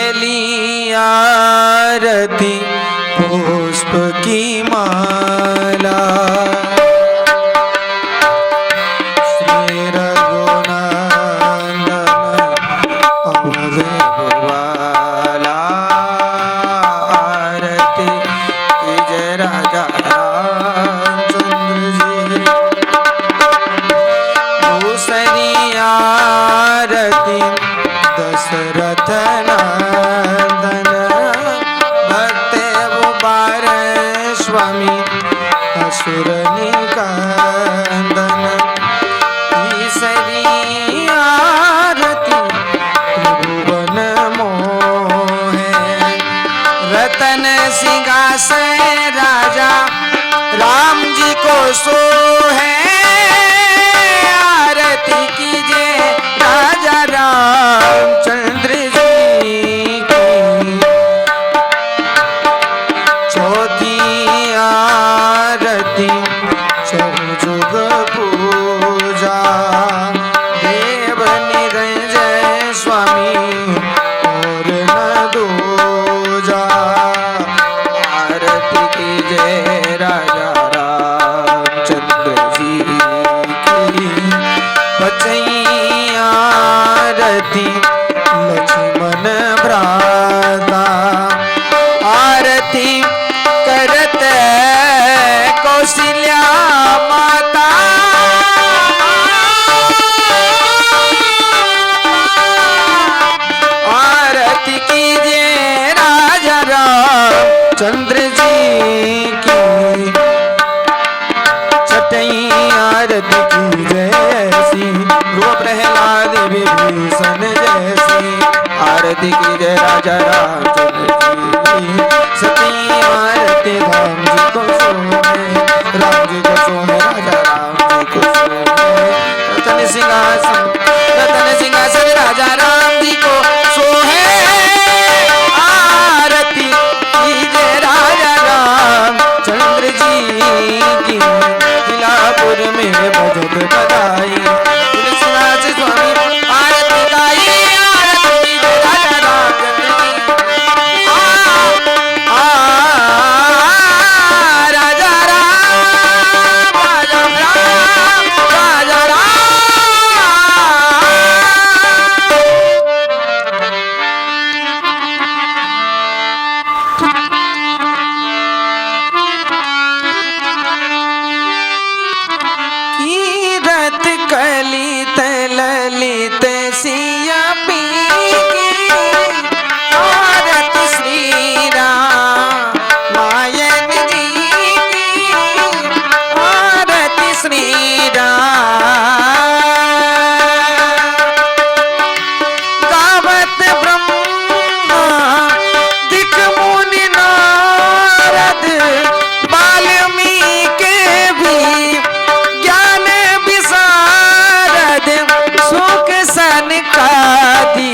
पहली आरती पुष्प की माला। श्री रघुनंदन अवधूत वाला आरती जय राजा रामचंद्र जी। दूसरी आरती दशरथ नंदन भक्त उबार स्वामी असुर निकंदन। तीसरी आरती त्रिभुवन मोहे रतन सिंहासन राजा राम जी को सोहे। आरती कीजिए राजा रामचंद्र जी की। चौथी आरती चतुर्युग पूजा देव निरंजय स्वामी और न दूजा। आरती कीजिए राजा रामचंद्र जी की। पचई आरती लक्ष्मण भ्राता आरती करत कौशल्या माता। आरती कीजिए राजा रामचंद्र जी की। छठई आरती की जैसी ध्रुव प्रहलाद विभीषण जैसी। आरती की जय राजा रामचंद्र जी। सती आरती राम जी को सोहे राम जी को सोहे राजा राम जी को सोहे। रतन सिंहासन राजा राम जी को सोहे। आरती की जय राजा रामचंद्र जी की। किलापुर में भजत बधाई तुलसीदास स्वामी आरती गाई। आरती की जय राजा रामचंद्र जी। राजा राम राजा राम राजा राम। कीरत कलित ललित सिया पी की। आरती श्री रामायण जी की। आरती श्री गावत ब्रह्मा दिख मुनि नारद वाल्मीकि भी ज्ञान विशारद सुख सनकादि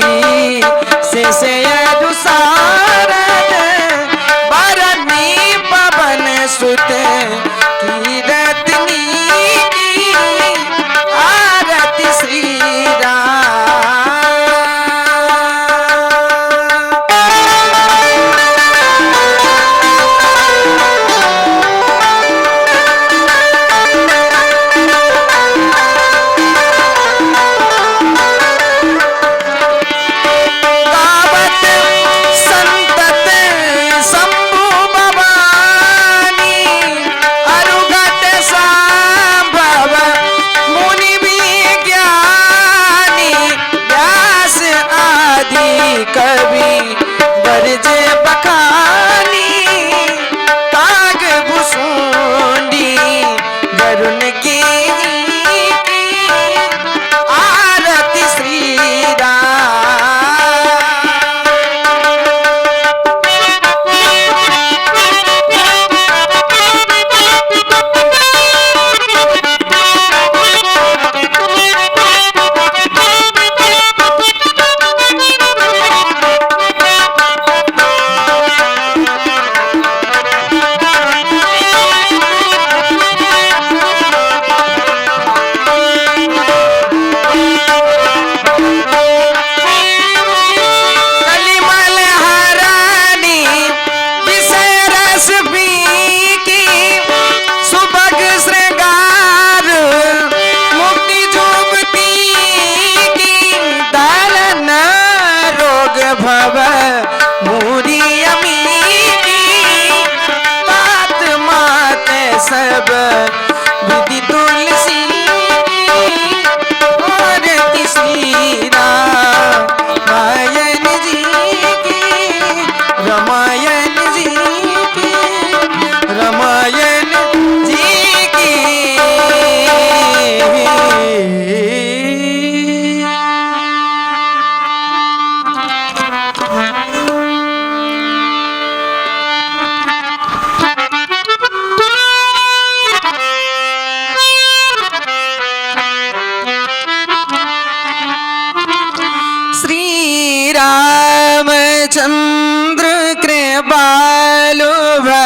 से अनुसारद भरणी पवन सुत कीरतनी की। आरती श्री संतत शंभु भवानी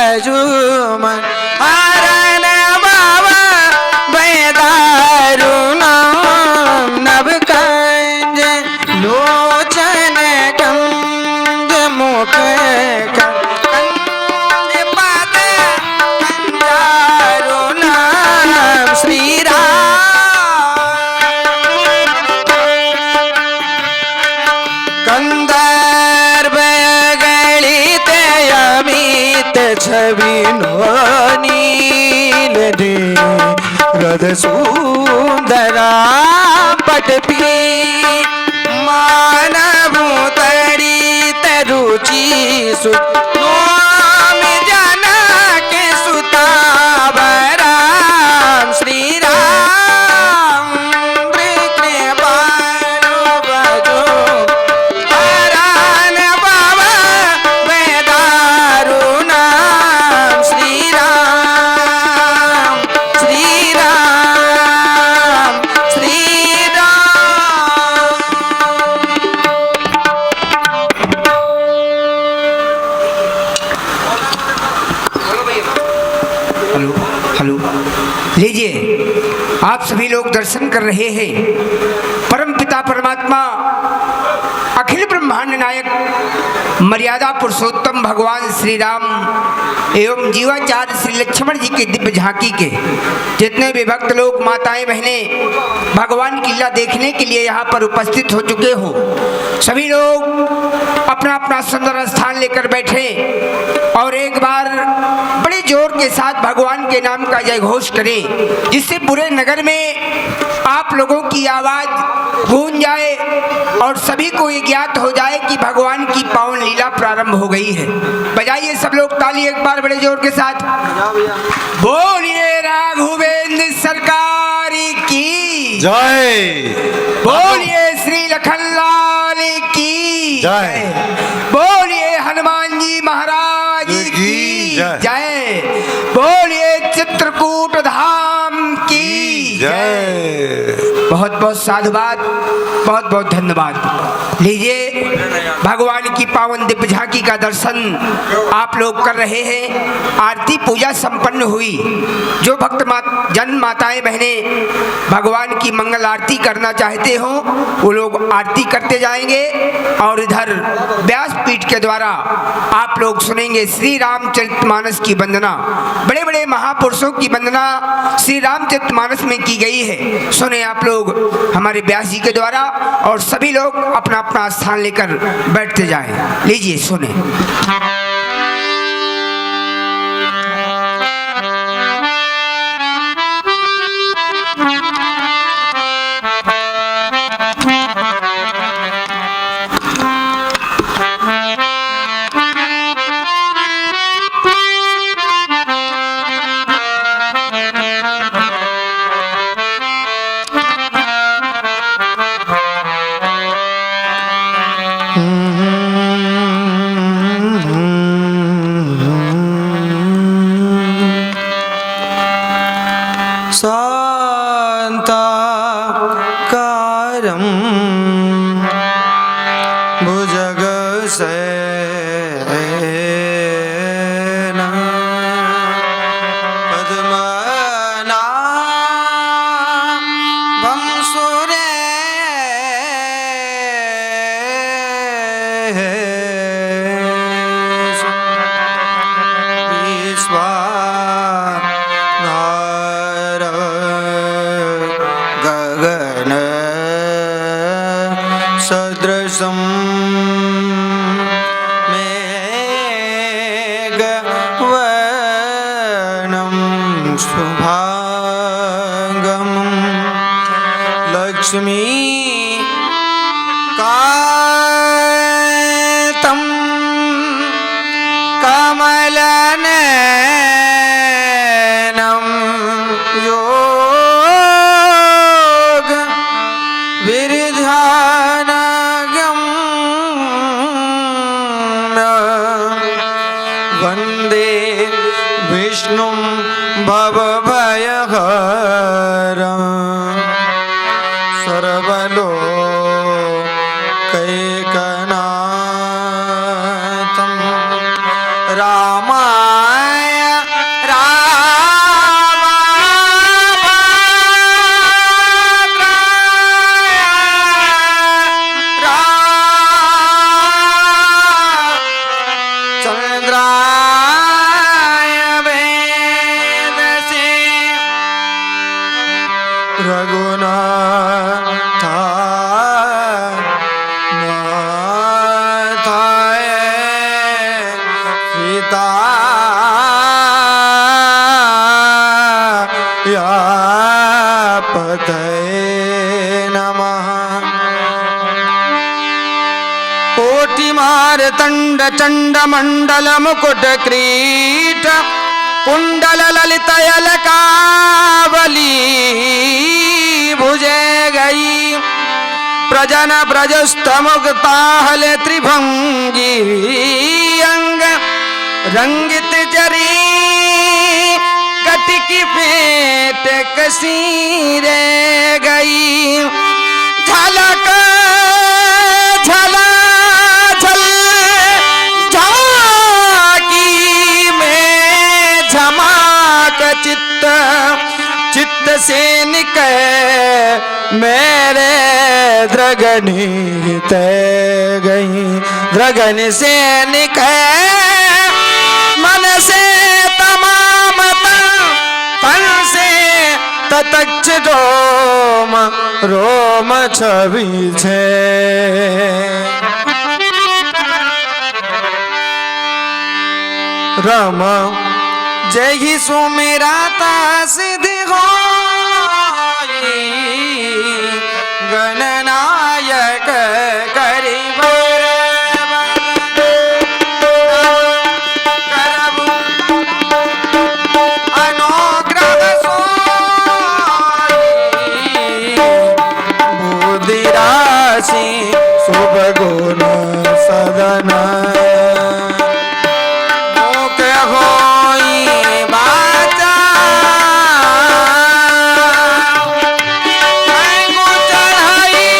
बजुमन हरण बाबा दारुण नभ कंज लोचन कंज मुख कंज पद कंजारुण श्री छवि नील दे रद सुंदरा पटपी मानव तड़ी तरुचि सुम जना के सुतावरा श्री राम कृपालु बजो हरण बाबा दारुण श्री राम श्री राम श्री राम। हेलो हेलो, लीजिए आप सभी लोग दर्शन कर रहे हैं परम पिता परमात्मा अखिल ब्रह्मांड नायक मर्यादा पुरुषोत्तम भगवान श्री राम एवं जीवाचार्य श्री लक्ष्मण जी के दिव्य झांकी के जितने भी भक्त लोग माताएं बहनें भगवान की लीला देखने के लिए यहाँ पर उपस्थित हो चुके हो, सभी लोग अपना अपना सुंदर स्थान लेकर बैठे और एक बार बड़े जोर के साथ भगवान के नाम का जय घोष करें, जिससे पूरे नगर में आप लोगों की आवाज गूंज जाए और सभी को ये ज्ञात हो जाए कि भगवान की पावन लीला प्रारंभ हो गई है। बजाइए सब लोग ताली एक बार बड़े जोर के साथ। बोलिए राघवेंद्र सरकार की जय, बोलिए श्री लखनलाल की जय, बोलिए हनुमान जी महाराज की जय, बोलिए चित्रकूट धाम की जय। बहुत बहुत साधुवाद, बहुत बहुत धन्यवाद। लीजिए भगवान की पावन दिव्य झांकी का दर्शन आप लोग कर रहे हैं। आरती पूजा संपन्न हुई। जो भक्त जन माताएं बहनें भगवान की मंगल आरती करना चाहते हो वो लोग आरती करते जाएंगे और इधर व्यासपीठ के द्वारा आप लोग सुनेंगे श्री रामचरितमानस की वंदना। बड़े बड़े महापुरुषों की वंदना श्री रामचरितमानस में की गई है। सुने आप लोग हमारे व्यास जी के द्वारा और सभी लोग अपना अपना स्थान लेकर बैठते जाएं। लीजिए सुने। शान्ताकारं भुजगशयनं पद्मनाभं गगन सदृशं मेघवर्णं शुभांगं लक्ष्मी कान्तं कमलनयनं वन्दे विष्णुं भवभयहरं सर्वलोकैकनाथं रामाय मारतंड चंड मंडल मुकुट क्रीट कुंडल ललित अलकावली भुजे गई प्रजन ब्रजस्थ मुक्ताहल त्रिभंगी अंग रंगित जरी कटकी पेट कसी रे गई झलक झला झल झाकी में झमाक चित्त चित्त से निकल मेरे द्रगनी तय गई द्रगन से निकल मन से तमाम तन से ततच रोम रोम छवि छे राम जय ही सुमिराता सिद्धि हो गणनायक करिब अनुग्रह बुद्धि राशि शुभ गुण सदन चढ़ाई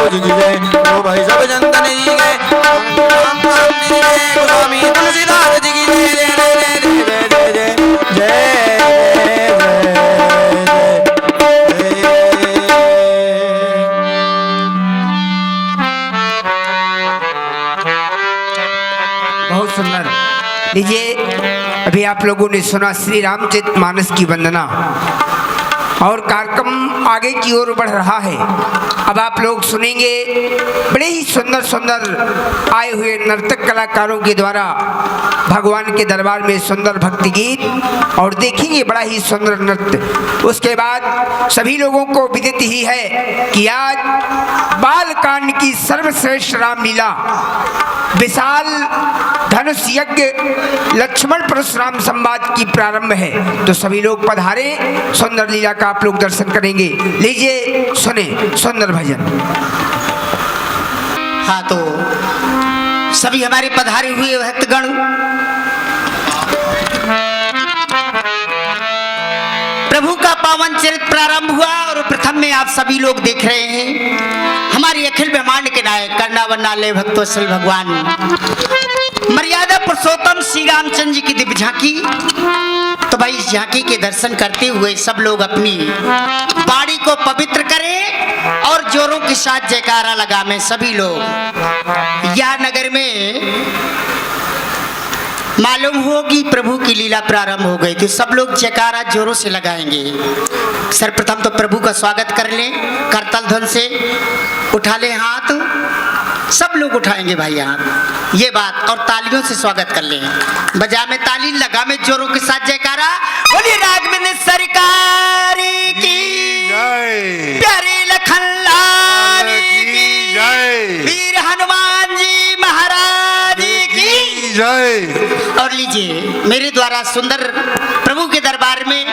रोज की जय ओ भाई सब जनतन जी के स्वामी तुलसीदास जी की जय जय जय जय जय जय बहुत सुंदर। लीजिए, अभी आप लोगों ने सुना श्री रामचरित मानस की वंदना और कार्यक्रम आगे की ओर बढ़ रहा है। अब आप लोग सुनेंगे बड़े ही सुंदर सुंदर आए हुए नर्तक कलाकारों के द्वारा भगवान के दरबार में सुंदर भक्ति गीत और देखेंगे बड़ा ही सुंदर नृत्य। उसके बाद सभी लोगों को विदित ही है कि आज बालकांड की सर्वश्रेष्ठ रामलीला विशाल धनुष यज्ञ लक्ष्मण परशुराम संवाद की प्रारंभ है। तो सभी लोग पधारे, सुंदर लीला का आप लोग दर्शन करेंगे। लीजिए सुने सुंदर भजन। हाँ, तो सभी हमारे पधारे हुए भक्तगण प्रभु का पावन चरित्र प्रारंभ हुआ और प्रथम में आप सभी लोग देख रहे हैं हमारी अखिल ब्रह्मांड के नायक करना वरनाले भक्तवत्सल भगवान मर्यादा पुरुषोत्तम श्री रामचंद्र जी की दिव्य झांकी। तो भाई इस झांकी के दर्शन करते हुए सब लोग अपनी बाड़ी को पवित्र करें और जोरों के साथ जयकारा लगावें। सभी लोग यह नगर में मालूम हो कि प्रभु की लीला प्रारंभ हो गई थी, सब लोग जयकारा जोरों से लगाएंगे। सर्वप्रथम तो प्रभु का स्वागत कर लें, करताल ध्वनि से उठा लें हाथ, सब लोग उठाएंगे भाई हाथ, ये बात, और तालियों से स्वागत कर लें। बजा में ताली, लगा में जोरों के साथ जयकारा। बोलिए राघवेंद्र सरकार की जय, प्यारे लखन लाल की जय, वीर हनुमान जी महाराज की जय। और लीजिए मेरे द्वारा सुंदर प्रभु के दरबार में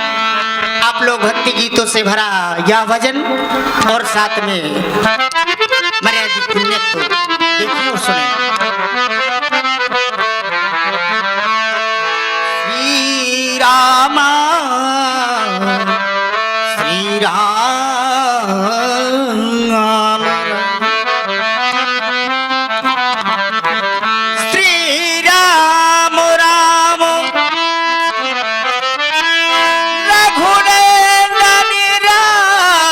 आप लोग भक्ति गीतों से भरा यह भजन और साथ में मर्यादित पुण्य तो देखिए और सुने। श्री रामा श्री राम श्री राम राम रघुनंदन राम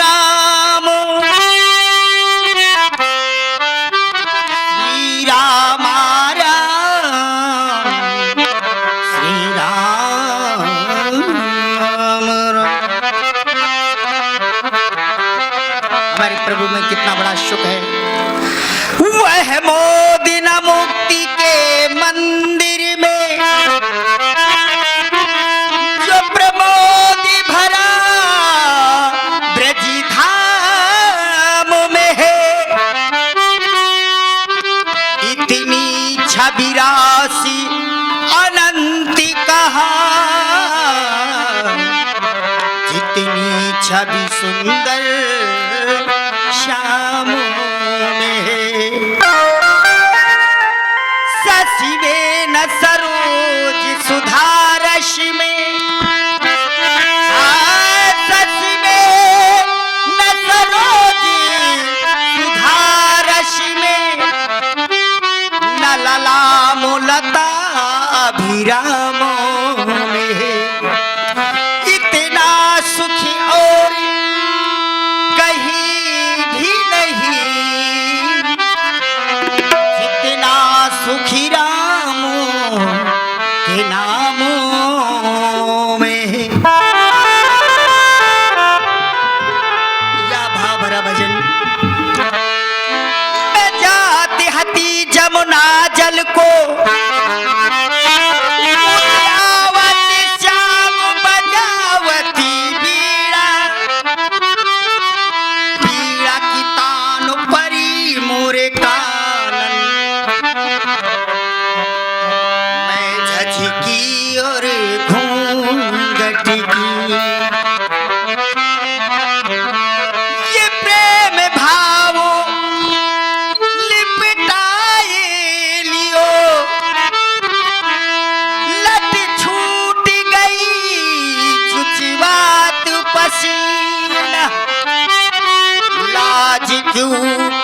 राम श्री राम राम श्री राम राम। हमारे प्रभु में कितना बड़ा सुख है। वह मोदी न मुक्ति के मंदिर में जो प्रमोदी भरा ब्रज धाम में है, इतनी छवि राशि अनंत कहा, जितनी छवि सुंदर श्याम में है। शशि में न सरोज सुधारस में, शशि में न सरोज सुधारस में, न ललाम लता अभिराम में है। इतना सुखी और कहीं भी नहीं, जितना सुखी राम के नामों में है। या भाव भरा भजन। मैं जाती हती जमुना जल को, आवती श्याम बजावती बीड़ा, बीड़ा की तान परी मोरे कानन, मैं झझकी और घूंघट की। ये प्रेम भाव लिपटाए लियो,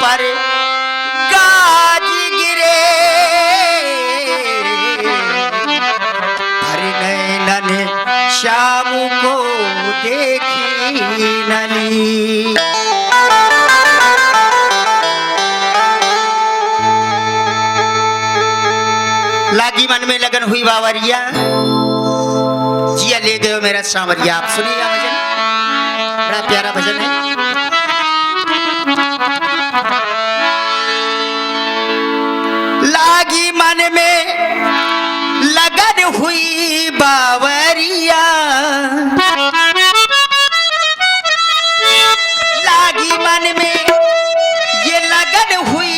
पर गाज गिरे, हर नैनन श्याम को देखी नली। लागी मन में लगन हुई बावरिया, जिया ले गयो मेरा सांवरिया। आप सुनिएगा भजन, बड़ा प्यारा भजन है। लागी मन में लगन हुई बावरिया, लागी मन में ये लगन हुई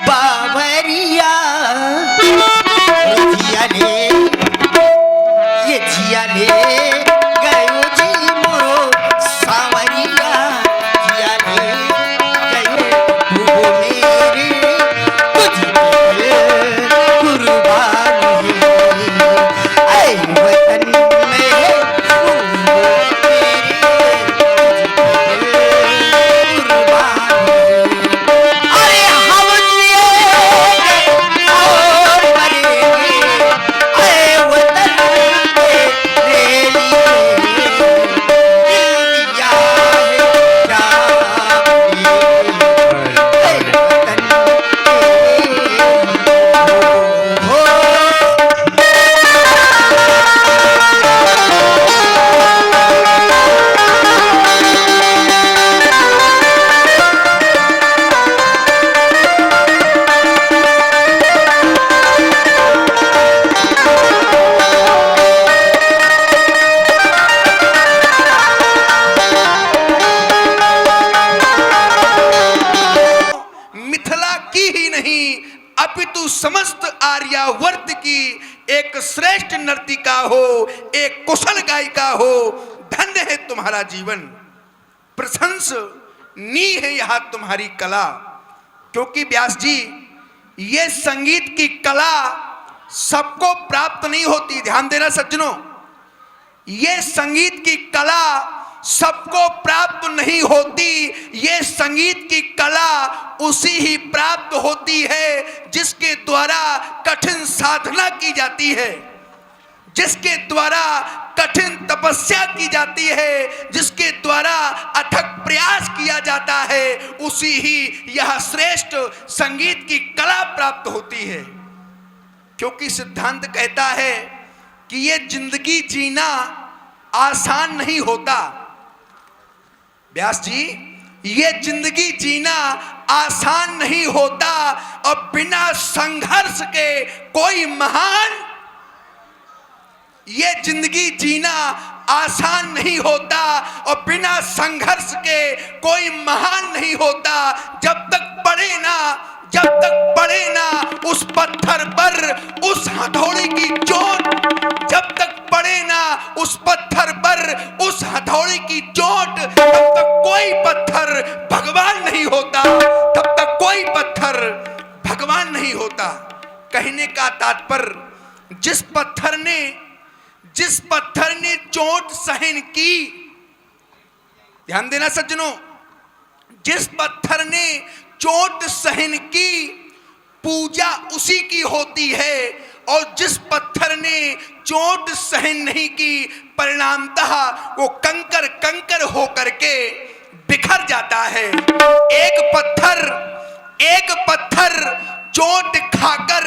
बावरिया। जिया ले, ये जिया ले गयो जी मोरो सांवरिया, जिया ले गयो वो मेरे तुझ पे कुर्बान है। ऐ वतन में वो मेरे तुझ पे कुर्बान है। अरे हम जिए और मरेंगे, ऐ वतन मेरे लिए दिया है जान, ऐ वतन हो। मिथिला की ही नहीं अपितु समस्त आर्यावर्त की एक श्रेष्ठ नर्तिका हो, एक कुशल गायिका हो। धन्य है तुम्हारा जीवन, प्रशंसनीय है यहाँ तुम्हारी कला। क्योंकि व्यास जी, ये संगीत की कला सबको प्राप्त नहीं होती। ध्यान देना सज्जनों, ये संगीत की कला सबको प्राप्त नहीं होती। ये संगीत की कला उसी ही प्राप्त होती है जिसके द्वारा कठिन साधना की जाती है, जिसके द्वारा कठिन तपस्या की जाती है, जिसके द्वारा अथक प्रयास किया जाता है। उसी ही यह श्रेष्ठ संगीत की कला प्राप्त होती है। क्योंकि सिद्धांत कहता है कि ये जिंदगी जीना आसान नहीं होता। व्यास जी, ये जिंदगी जीना आसान नहीं होता और बिना संघर्ष के कोई महान, ये जिंदगी जीना आसान नहीं होता और बिना संघर्ष के कोई महान नहीं होता। जब तक पड़े ना, जब तक पड़े ना उस पत्थर पर उस हथौड़ी की चोट, जब तक पड़े ना उस पत्थर पर उस हथौड़ी की चोट, तब तक कोई पत्थर भगवान नहीं होता, तब तक कोई पत्थर भगवान नहीं होता। कहने का तात्पर्य, जिस पत्थर ने चोट सहन की, ध्यान देना सज्जनों, जिस पत्थर ने चोट सहन की, पूजा उसी की होती है। और जिस पत्थर ने चोट सहन नहीं की, परिणामतः वो कंकर कंकर होकर के बिखर जाता है। एक पत्थर चोट खाकर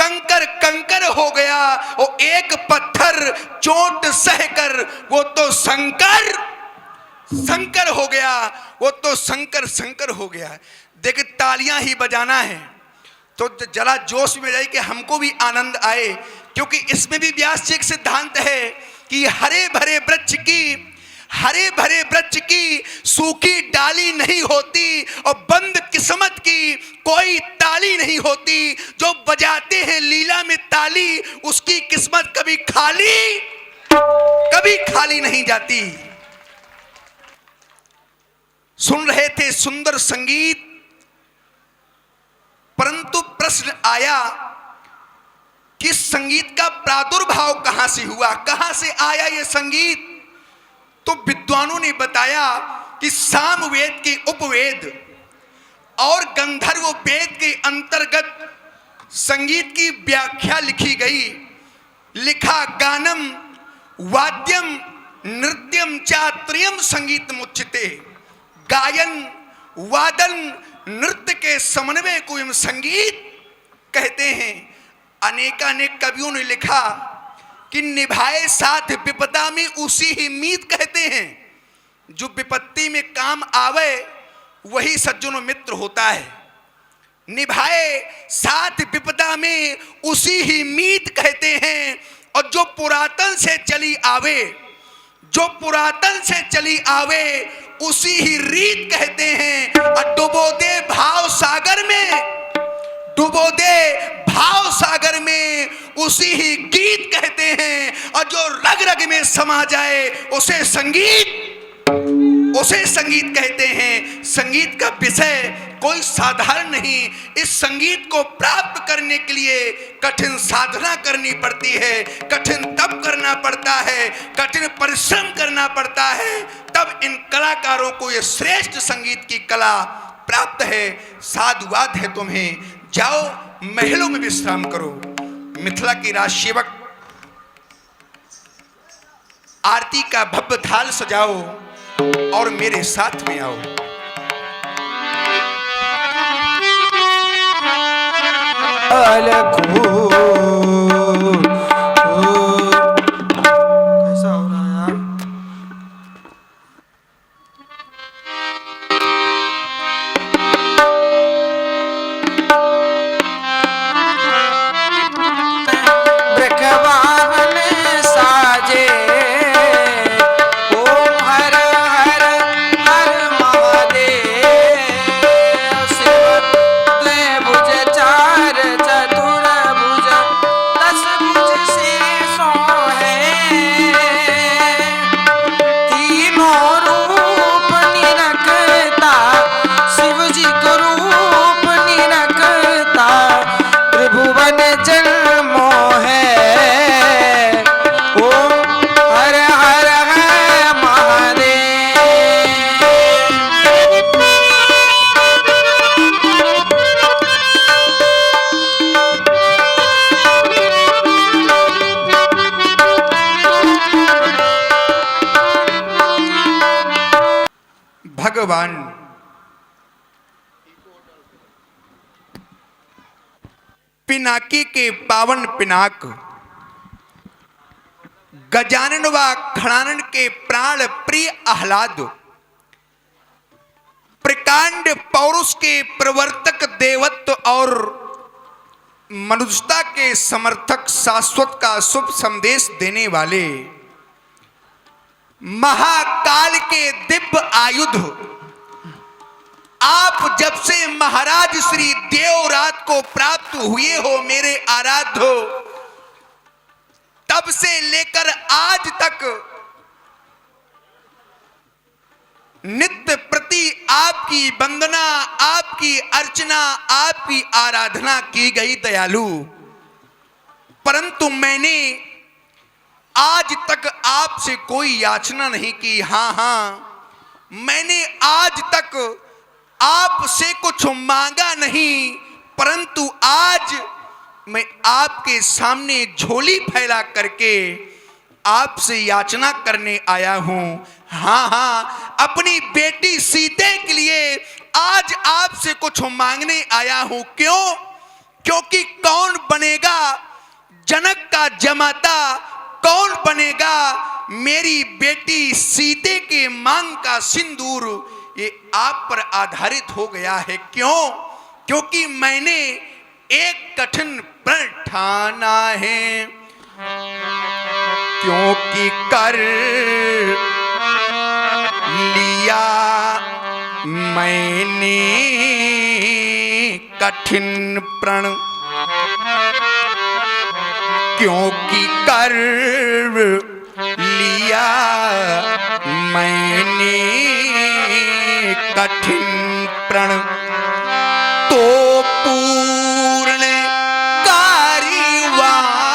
कंकर कंकर हो गया और एक पत्थर चोट सहकर वो तो शंकर हो गया, वो तो शंकर हो गया। देखिए, तालियां ही बजाना है तो जरा जोश में जाए कि हमको भी आनंद आए। क्योंकि इसमें भी व्यास जी एक सिद्धांत है कि हरे भरे वृक्ष की सूखी डाली नहीं होती और बंद किस्मत की कोई ताली नहीं होती। जो बजाते हैं लीला में ताली, उसकी किस्मत कभी खाली नहीं जाती। सुन रहे थे सुंदर संगीत, परंतु प्रश्न आया कि संगीत का प्रादुर्भाव कहां से हुआ, कहां से आया यह संगीत। तो विद्वानों ने बताया कि सामवेद के उपवेद और गंधर्व वेद के अंतर्गत संगीत की व्याख्या लिखी गई। लिखा गानम वाद्यम नृत्यम चात्रियम संगीत मुच्यते। गायन वादन नृत्य के समन्वय को हम संगीत कहते हैं। अनेकानेक कवियों ने लिखा कि निभाए साथ विपदा में उसी ही मीत कहते हैं। जो विपत्ति में काम आवे वही सज्जनों मित्र होता है। निभाए साथ विपदा में उसी ही मीत कहते हैं। और जो पुरातन से चली आवे, जो पुरातन से चली आवे उसी ही रीत कहते हैं। और डुबो दे भाव सागर में, डुबो दे भाव सागर में उसी ही गीत कहते हैं। और जो रग रग में समा जाए उसे संगीत कहते हैं। संगीत का विषय कोई साधारण नहीं। इस संगीत को प्राप्त करने के लिए कठिन साधना करनी पड़ती है, कठिन तप करना पड़ता है, कठिन परिश्रम करना पड़ता है। तब इन कलाकारों को ये श्रेष्ठ संगीत की कला प्राप्त है। साधुवाद है तुम्हें। जाओ महलों में विश्राम करो। मिथिला की राज सेवक आरती का भव्य थाल सजाओ और मेरे साथ में आओ। कैसा हो रहा है यार? ब्रखवाहन साजे ओम हर हर हर महादेव। शिव द्विभुज चार चतुर्भुज दस भुज शेषों है। तीनों रूप निरखता शिव जी को रूप निरखता। त्रिभुवन जन्मों है ओम हर हर हर महादेव। भगवान पिनाकी के पावन पिनाक, गजानन व खड़ानन के प्राण प्रिय आह्लाद, प्रकांड पौरुष के प्रवर्तक देवत्व और मनुष्यता के समर्थक शाश्वत का शुभ संदेश देने वाले महाकाल के दिव्य आयुध, आप जब से महाराज श्री देवरात को प्राप्त हुए हो मेरे आराध्य, तब से लेकर आज तक नित्य प्रति आपकी वंदना, आपकी अर्चना, आपकी आराधना की गई दयालु। परंतु मैंने आज तक आपसे कोई याचना नहीं की। हाँ, मैंने आज तक आपसे कुछ मांगा नहीं, परंतु आज मैं आपके सामने झोली फैला करके आपसे याचना करने आया हूं। हाँ, अपनी बेटी सीते के लिए आज आपसे कुछ मांगने आया हूं। क्यों? क्योंकि कौन बनेगा जनक का जमाता, कौन बनेगा मेरी बेटी सीते के मांग का सिंदूर, ये आप पर आधारित हो गया है। क्यों? क्योंकि मैंने एक कठिन प्रण ठाना है। क्योंकि कर लिया मैंने कठिन प्रण, क्योंकि कर लिया मैंने कठिन प्रण, तो पूर्ण कारिवाना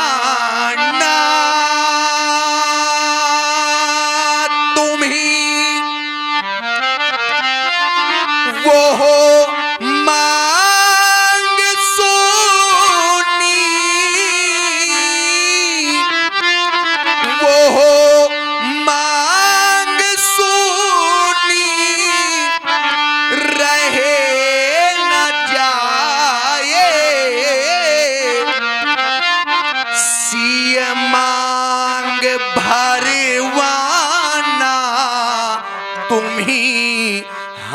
तुम्ही वो हो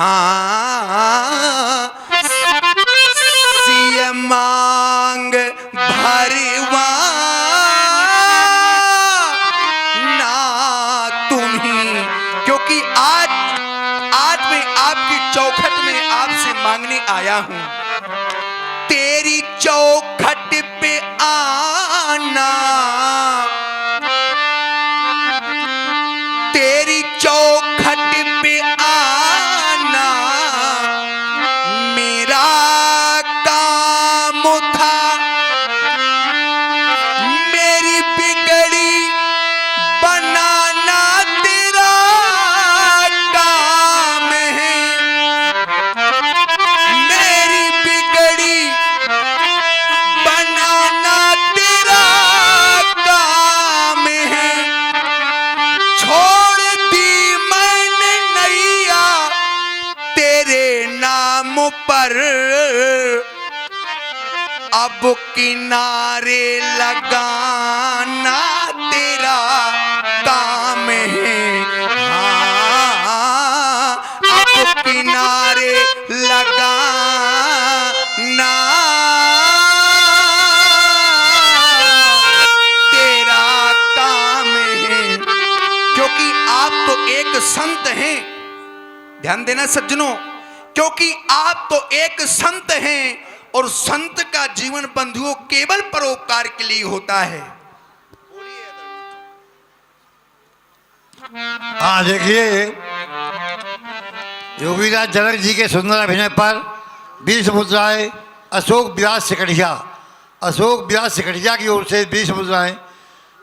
हाँ सिय मांग भरवा ना तुम्ही, क्योंकि आज मैं आपकी चौखट में आपसे मांगने आया हूं। तेरी चौखट पे आना, तेरी चौखट पे आना मेरा काम था। मेरी बिगड़ी बनाना तेरा काम है। मेरी बिगड़ी बनाना तेरा काम है। छोड़ दी मैंने नैया तेरे नाम पर, अब किनारे लगाना तेरा काम है। हाँ अब किनारे लगाना तेरा काम है, क्योंकि आप तो एक संत हैं। ध्यान देना सज्जनों, क्योंकि आप तो एक संत हैं और संत का जीवन बंधुओं केवल परोपकार के लिए होता है। हाँ देखिए, योगीराज जनक जी के सुंदर अभिनय पर 20 मुद्राएं अशोक व्यास सिकटिया की ओर से 20 मुद्राएं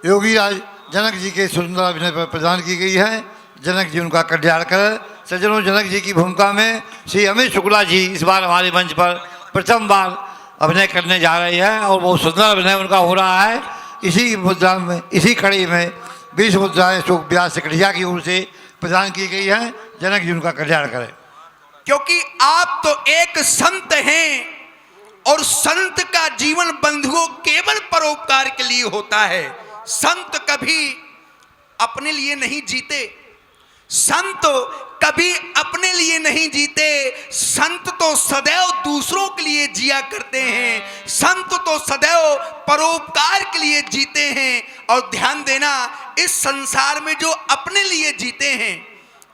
योगीराज जनक जी के सुंदर अभिनय पर प्रदान की गई है। जनक जी उनका कल्याण कर। सज्जनों, जनक जी की भूमिका में श्री अमित शुक्ला जी इस बार हमारे मंच पर प्रथम बार अभिनय करने जा रहे हैं और बहुत सुंदर अभिनय उनका हो रहा है। इसी मुद्रा में, इसी कड़ी में 20 मुद्राएं अशोक व्यास सिकटिया की ओर से प्रदान की गई है। जनक जी उनका कल्याण करें। क्योंकि आप तो एक संत हैं और संत का जीवन बंधुओं केवल परोपकार के लिए होता है। संत कभी अपने लिए नहीं जीते, संत कभी अपने लिए नहीं जीते, संत तो सदैव दूसरों के लिए जिया करते हैं। संत तो सदैव परोपकार के लिए जीते हैं। और ध्यान देना, इस संसार में जो अपने लिए जीते हैं,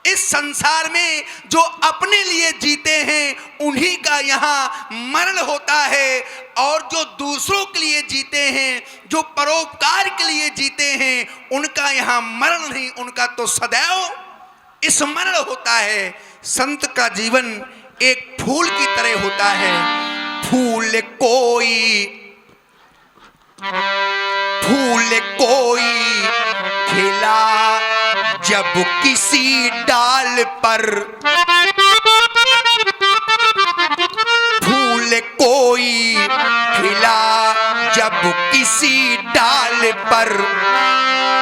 इस संसार में जो अपने लिए जीते हैं, उन्हीं का यहाँ मरण होता है। और जो दूसरों के लिए जीते हैं, जो परोपकार के लिए जीते हैं, उनका यहाँ मरण नहीं, उनका तो सदैव स्मरण होता है। संत का जीवन एक फूल की तरह होता है। फूल कोई खिला जब किसी डाल पर, फूल कोई खिला जब किसी डाल पर,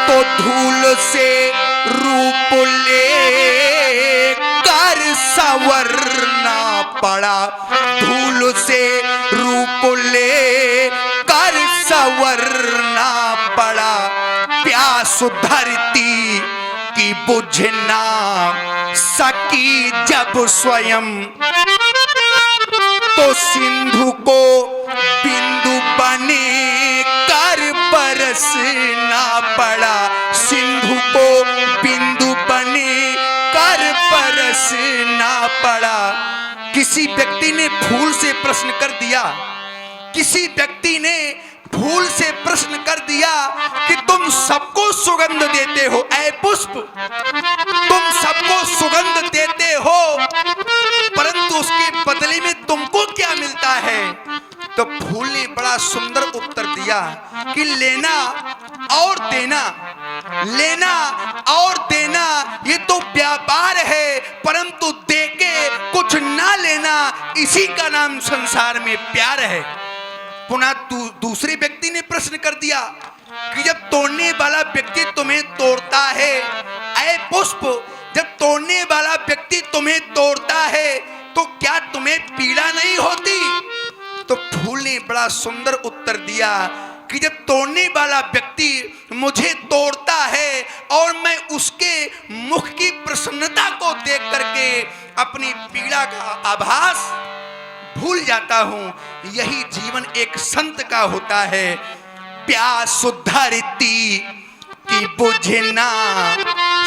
तो धूल से रूप ले कर संवरना पड़ा। धूल से रूप ले कर संवरना पड़ा। प्यास धरती की बुझ ना सकी जब स्वयं, तो सिंधु को बिंदु बने कर बरसना पड़ा। सिंधु को बिंदु बने कर बरसना पड़ा। किसी व्यक्ति ने फूल से प्रश्न कर दिया, किसी व्यक्ति ने फूल से प्रश्न कर दिया कि तुम सबको सुगंध देते हो, ऐ पुष्प तुम सबको सुगंध देते हो, परंतु उसके बदले में तुमको क्या मिलता है? तो फूल ने बड़ा सुंदर उत्तर दिया कि लेना और देना, लेना और देना ये तो व्यापार है, परंतु देके कुछ ना लेना, इसी का नाम संसार में प्यार है। पुनः दूसरे व्यक्ति ने प्रश्न कर दिया कि जब तोड़ने वाला व्यक्ति तुम्हें तोड़ता है, ऐ पुष्प जब तोड़ने वाला व्यक्ति तुम्हें तोड़ता है तो क्या तुम्हें पीड़ा नहीं होती? तो फूल ने बड़ा सुंदर उत्तर दिया कि जब तोड़ने वाला व्यक्ति मुझे तोड़ता है और मैं उसके मुख की प्रसन्नता को देख करके अपनी पीड़ा का आभास भूल जाता हूं। यही जीवन एक संत का होता है। प्यास उद्धरती कि बुझ ना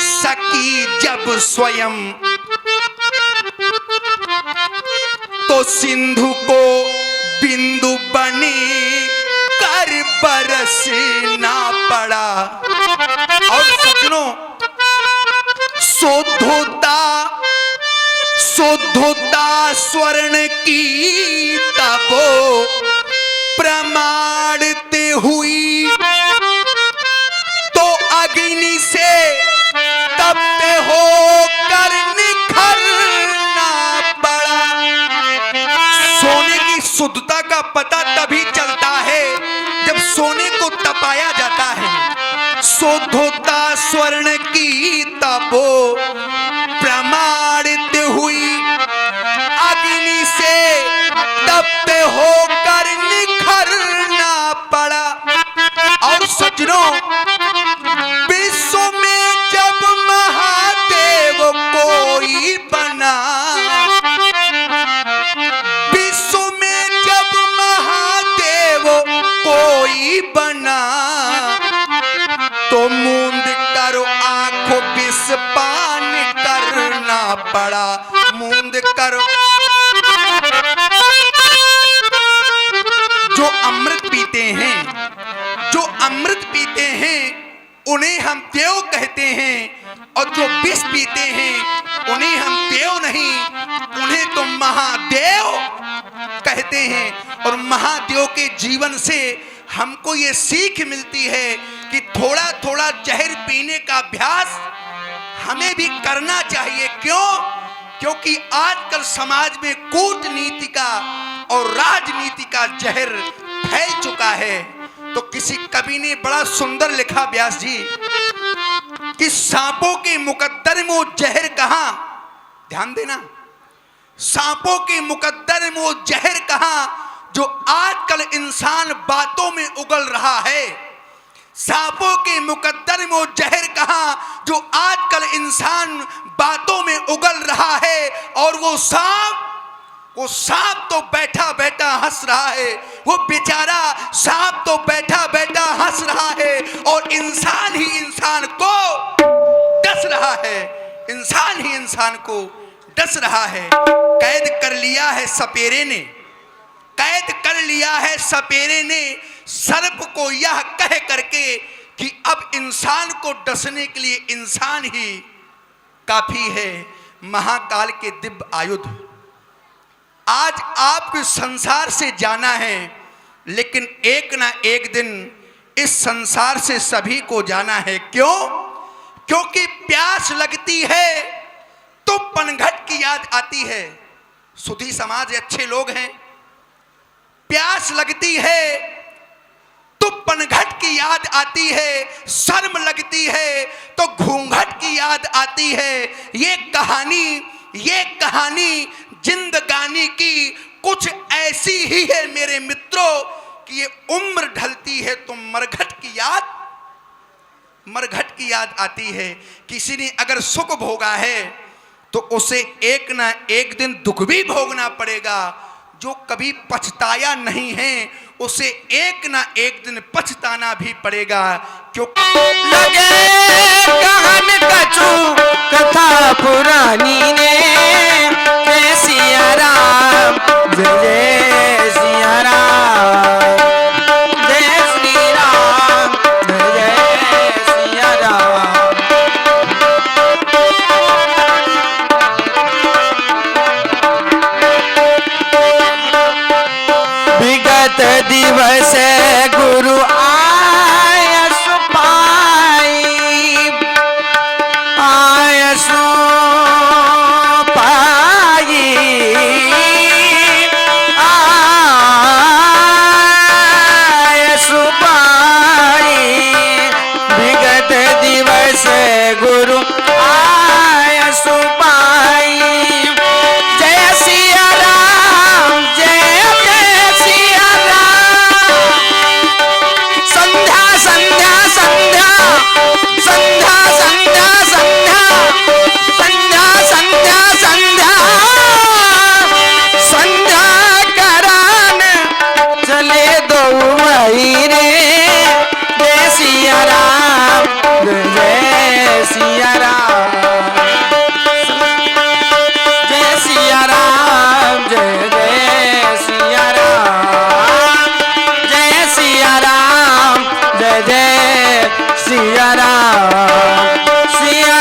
सकी जब स्वयं, तो सिंधु को बिंदु बनी कर बरसना पड़ा। और सज्जनों, शोधोता स्वर्ण की तबो प्रमाणित हुई, तो अग्नि से तपते हो कर निखरना पड़ा। सोने की शुद्धता का पता तभी चलता है जब सोने को तपाया जाता है। शोधोता स्वर्ण की तपो प्रमाणित हुई, अग्नि से तपते होकर निखरना पड़ा। और सज्जनों, विश्व में जब महादेव कोई बना, विश्व में जब महादेव कोई बना, तो मूंद करो आंखों विष पान करना पड़ा। मूंद करो। जो अमृत पीते हैं, जो अमृत पीते हैं उन्हें हम देव कहते हैं, और जो विष पीते हैं उन्हें हम देव नहीं, उन्हें तो महादेव कहते हैं। और महादेव के जीवन से हमको ये सीख मिलती है कि थोड़ा थोड़ा जहर पीने का अभ्यास हमें भी करना चाहिए। क्यों? क्योंकि आजकल समाज में कूटनीति का और राजनीति का जहर फैल चुका है। तो किसी कवि ने बड़ा सुंदर लिखा, व्यास जी, कि सांपों के मुकद्दर में वो जहर कहां, ध्यान देना, सांपों के मुकद्दर में वो जहर कहां जो आजकल इंसान बातों में उगल रहा है। सांपों के मुकद्दर में वो जहर कहां जो आजकल इंसान बातों में उगल रहा है। और वो सांप तो बैठा बैठा हंस रहा है, वो बेचारा सांप तो बैठा बैठा हंस रहा है, और इंसान ही इंसान को डस रहा है, इंसान ही इंसान को डस रहा है। कैद कर लिया है सपेरे ने, कैद कर लिया है सपेरे ने सर्प को यह कह करके कि अब इंसान को डसने के लिए इंसान ही काफी है। महाकाल के दिव्य आयुध। आज आपको संसार से जाना है, लेकिन एक ना एक दिन इस संसार से सभी को जाना है। क्यों? क्योंकि प्यास लगती है तो पनघट की याद आती है। सुधी समाज अच्छे लोग हैं। प्यास लगती है तो पनघट की याद आती है, शर्म लगती है तो घूंघट की याद आती है। ये कहानी जिंदगानी की कुछ ऐसी ही है मेरे मित्रों कि ये उम्र ढलती है तो मरघट की याद आती है। किसी ने अगर सुख भोगा है तो उसे एक ना एक दिन दुख भी भोगना पड़ेगा। जो कभी पछताया नहीं है उसे एक ना एक दिन पछताना भी पड़ेगा। क्योंकि लगे कहन कछु कथा पुरानी ने, जय सिया राम, जय जय सिया राम, जय श्री राम, जय जय सिया राम। विगत दिवस गुरु आयसु पाई, आयसु पाई, आयसु पाई। विगत दिवस गुरु आयसु पाई। जय सिया राम, जय जय सिया राम। चले दो भाई रे जय सिया राम जय सिया राम जय सिया राम जय सिया राम जय सिया राम जय सिया राम सिया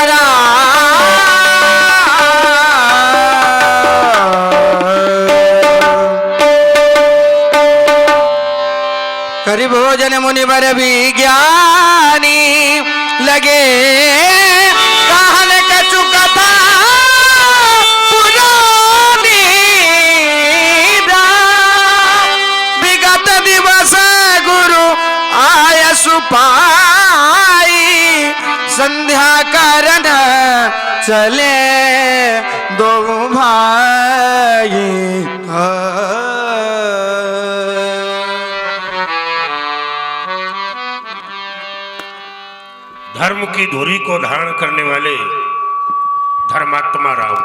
करि भोजन मुनि बर विज्ञानी लगे कहन कछु कथा पुरानी विगत दिवस गुरु आय सुपाई संध्या करन चले दो भाई धर्म की धुरी को धारण करने वाले धर्मात्मा राम,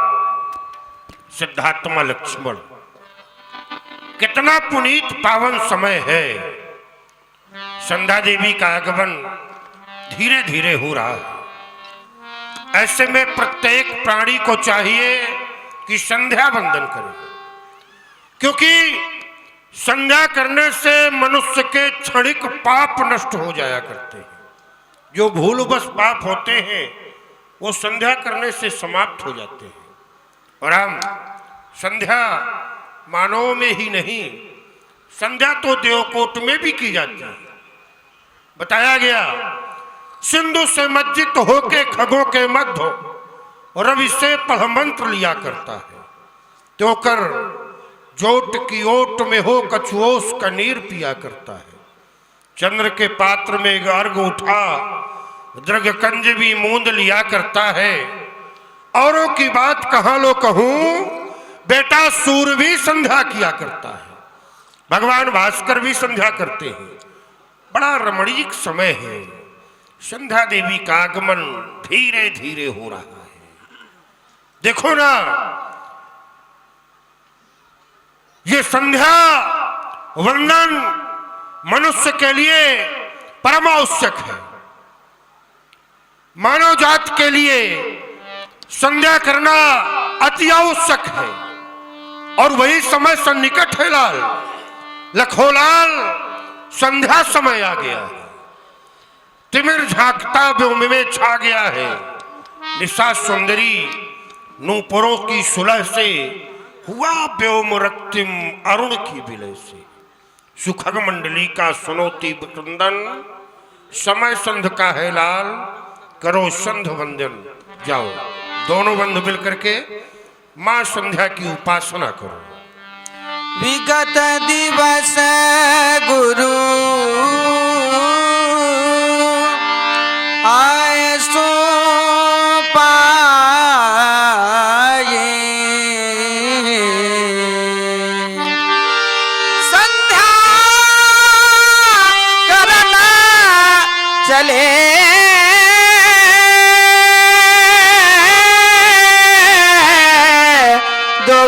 सिद्धात्मा लक्ष्मण, कितना पुनीत पावन समय है। संध्या देवी का आगमन धीरे धीरे हो रहा है। ऐसे में प्रत्येक प्राणी को चाहिए कि संध्या वंदन करे, क्योंकि संध्या करने से मनुष्य के क्षणिक पाप नष्ट हो जाया करते हैं। जो भूल बस पाप होते हैं वो संध्या करने से समाप्त हो जाते हैं। और हम संध्या मानव में ही नहीं, संध्या तो देवकोट में भी की जाती है। बताया गया सिंधु से मज्जित होके खगों के मध्य रवि से पढ़मंत्र लिया करता है। त्यो कर जोट की ओट में हो कछुओस का नीर पिया करता है। चंद्र के पात्र में अर्घ उठा दृग कंज भी मूंद लिया करता है। औरों की बात कहाँ लो कहूं, बेटा सूर भी संध्या किया करता है। भगवान भास्कर भी संध्या करते हैं। बड़ा रमणीक समय है। संध्या देवी का आगमन धीरे धीरे हो रहा है। देखो ना, ये संध्या वंदन मनुष्य के लिए परम आवश्यक है। मानव जात के लिए संध्या करना अति आवश्यक है। और वही समय सन्निकट है लाल, लखोलाल, संध्या समय आ गया है। तिमिर झांकता व्योम में छा गया है। निशा सुंदरी नूपुरों की सुलह से हुआ व्योम रक्तिम अरुण की विलय से। सुखग मंडली का सुनोती वृंदन, समय संध का है लाल, करो संध वंदन। जाओ दोनों बंधु मिल करके मां संध्या की उपासना करो। विगत दिवस गुरु आय सो पाए संध्या करना चले दो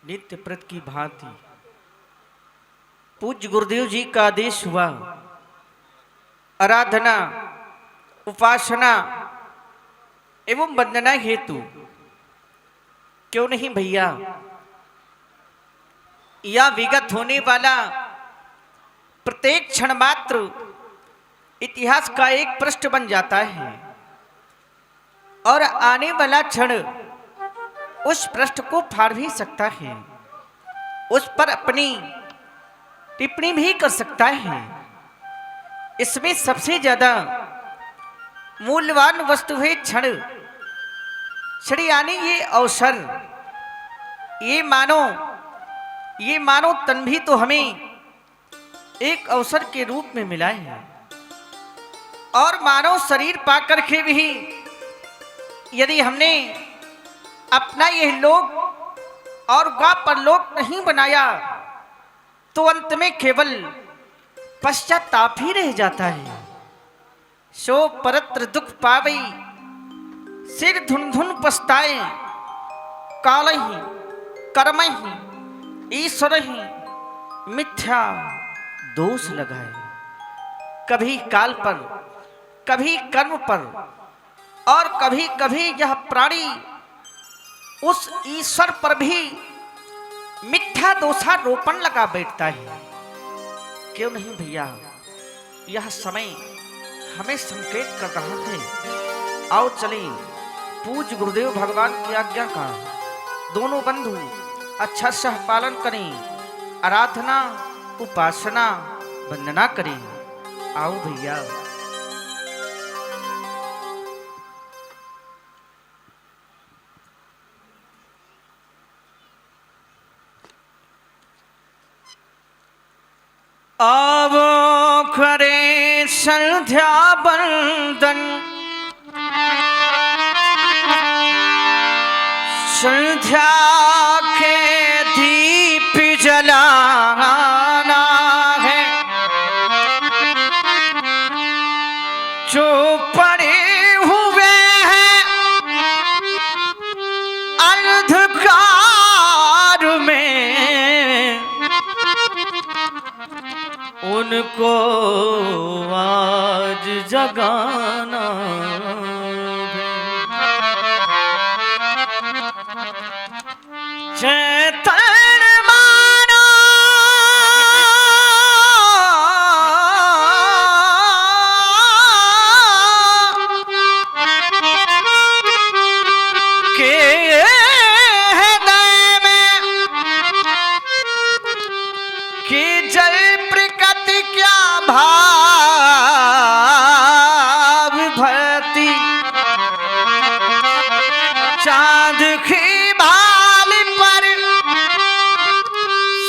नित्य प्रत की भांति पूज्य गुरुदेव जी का आदेश हुआ। आराधना, उपासना एवं वंदना हेतु क्यों नहीं भैया, या विगत होने वाला प्रत्येक क्षण मात्र इतिहास का एक पृष्ठ बन जाता है और आने वाला क्षण उस पृष्ठ को फाड़ भी सकता है, उस पर अपनी टिप्पणी भी कर सकता है। इसमें सबसे ज्यादा मूल्यवान वस्तु है क्षण, यानी ये अवसर। ये मानो तन भी तो हमें एक अवसर के रूप में मिला है। और मानव शरीर पाकर के भी यदि हमने अपना यह लोक और गा परलोक नहीं बनाया तो अंत में केवल पश्चाताप ही रह जाता है। सो परत्र दुख पावई सिर धुन धुन पछताए, काल ही कर्म ही ईश्वर ही मिथ्या दोष लगाए। कभी काल पर, कभी कर्म पर और कभी कभी यह प्राणी उस ईश्वर पर भी मिथ्या दोषारोपण लगा बैठता है। क्यों नहीं भैया, यह समय हमें संकेत कर रहा है। आओ चले पूज गुरुदेव भगवान की आज्ञा का दोनों बंधु अच्छा सह पालन करें, आराधना उपासना वंदना करें। आओ भैया। आवो करे संध्या बंदन, संध्या के दीप जलाना है। जो पड़े हुए हैं अंधकार में, उनको आज जगाना है। चैतन्य मानो के हृदय में कि जल प्रकृति क्या भाव भरती, चांद की भाल पर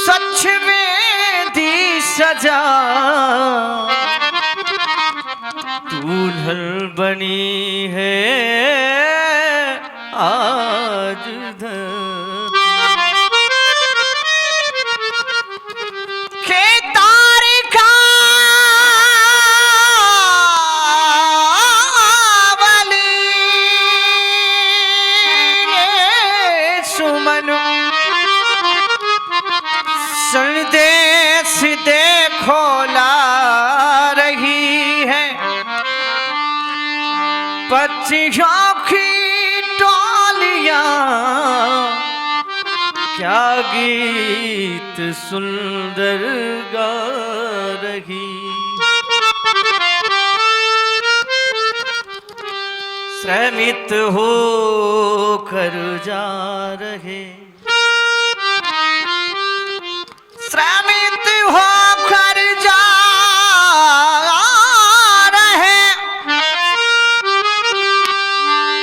सच में दी सजा, दुल्हन बनी है आज धरती। के तारिका वाली सुमन संदेश देखो ला रही है। पक्षियों की टोलियां क्या गीत सुंदर गा रही। श्रमित हो कर जा रहे, श्रमित हो कर जा रहे,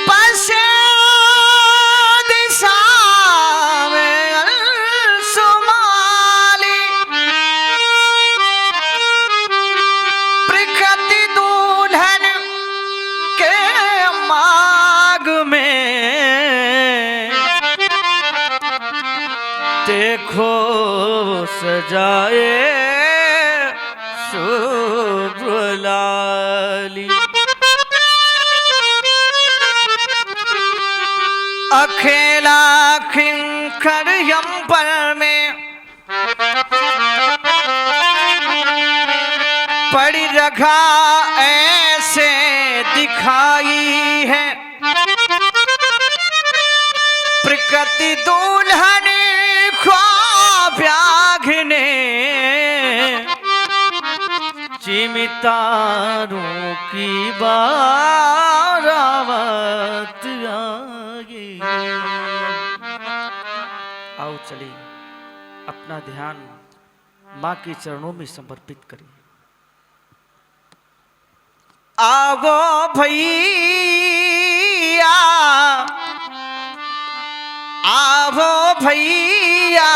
पश्चिम दिशा में अंशुमाली, प्रकृति दुल्हन के माग में देखो सजाए शुभ लाली। अकेला किंकर यंपर में पड़ी रखा ऐसे दिखाई है। प्रकृति दुल्हन ख्वाब ने चिमितारों की बारावत आगे। आओ चलिए अपना ध्यान माँ के चरणों में समर्पित करें। आवो भैया, आवो भैया,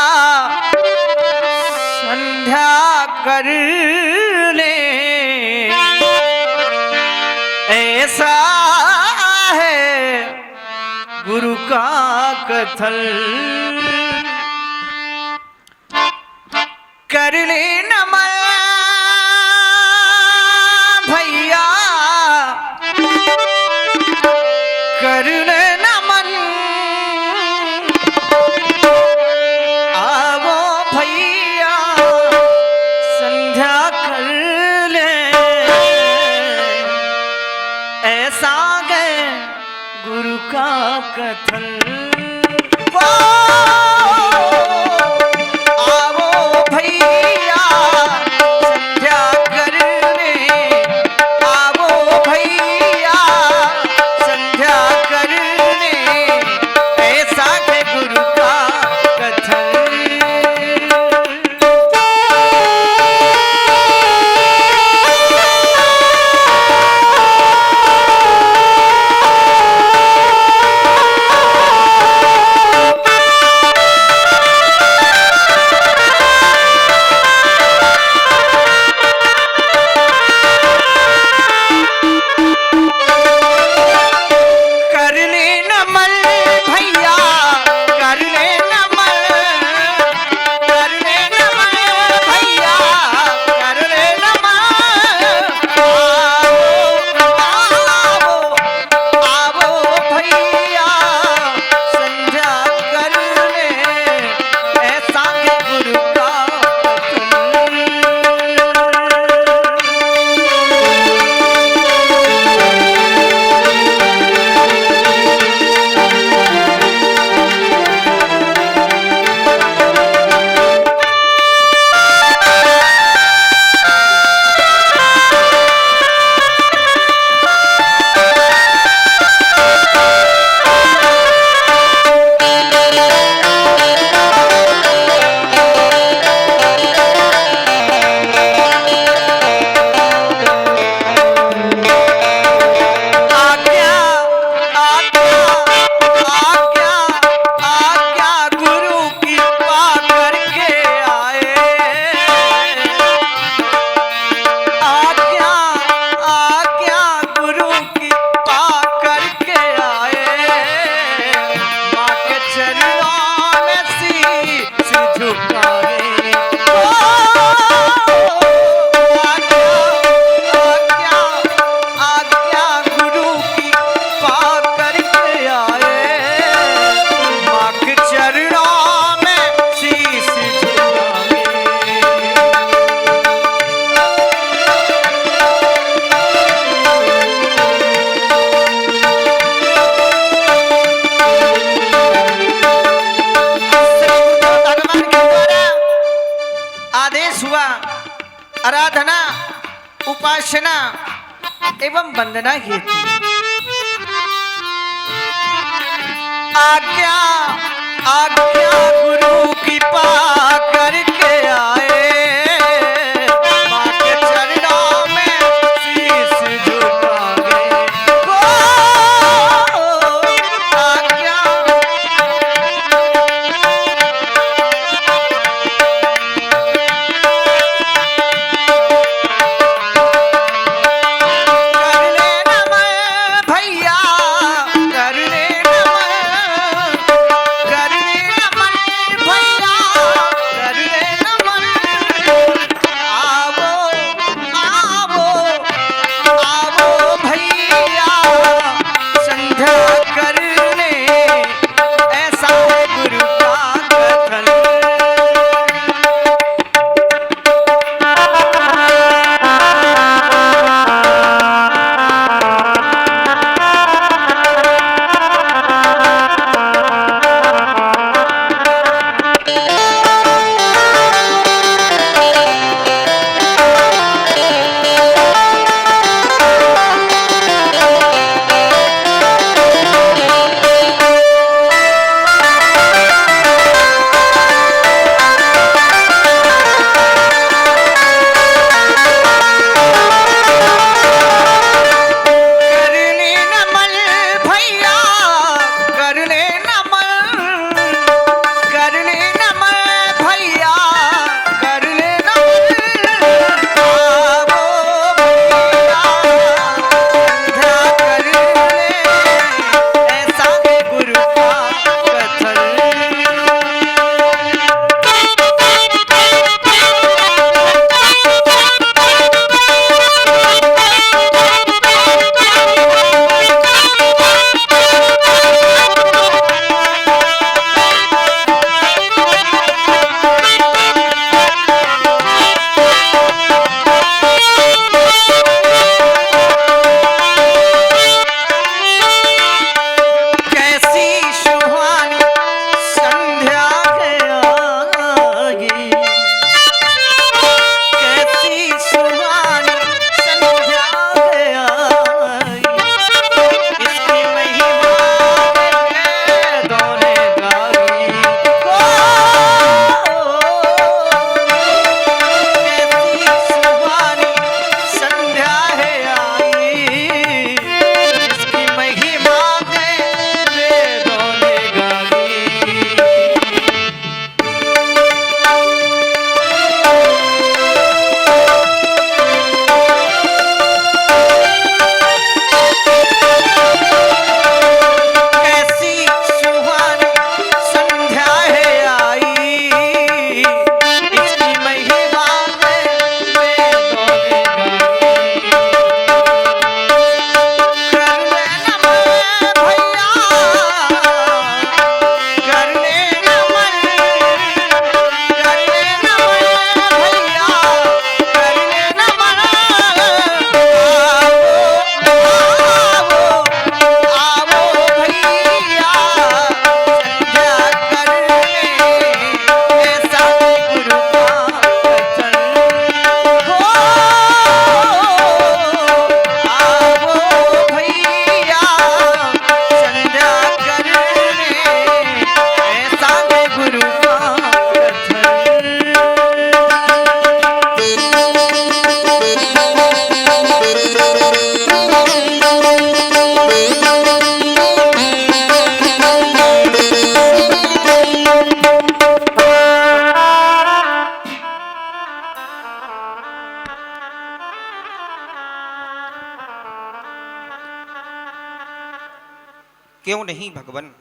संध्या कर ले। ऐसा है गुरु का कथन। ले नमन भैया कर ले नमन आवो भैया संध्या कर ले ऐसा गए गुरु का कथन आवो भैया संध्या करने आवो भैया संध्या करने ऐसा है गुरु का कथन कर ले नमन भैया कर ले नमन कर ले नमन भैया कर ले नमन आवो भैया संध्या कर ले ऐसा है गुरु का कथन आज्ञा आज्ञा आज्ञा आज्ञा गुरु की कृपा करके आए आज्ञा आज्ञा गुरु की कृपा करके आए माँ के चरणों में शीश झुकाए आज्ञा आज्ञा गुरु की कृपा करके आए माँ के चरणों में शीश झुकाए भगवान के द्वारा आदेश हुआ आराधना उपासना एवं वंदना हेतु आज्ञा आज्ञा गुरु की कृपा करके आए माँ के चरणों में शीश झुकाए आज्ञा कर ले नमन भैया कर ले नमन भैया कर ले क्यों नहीं भगवान?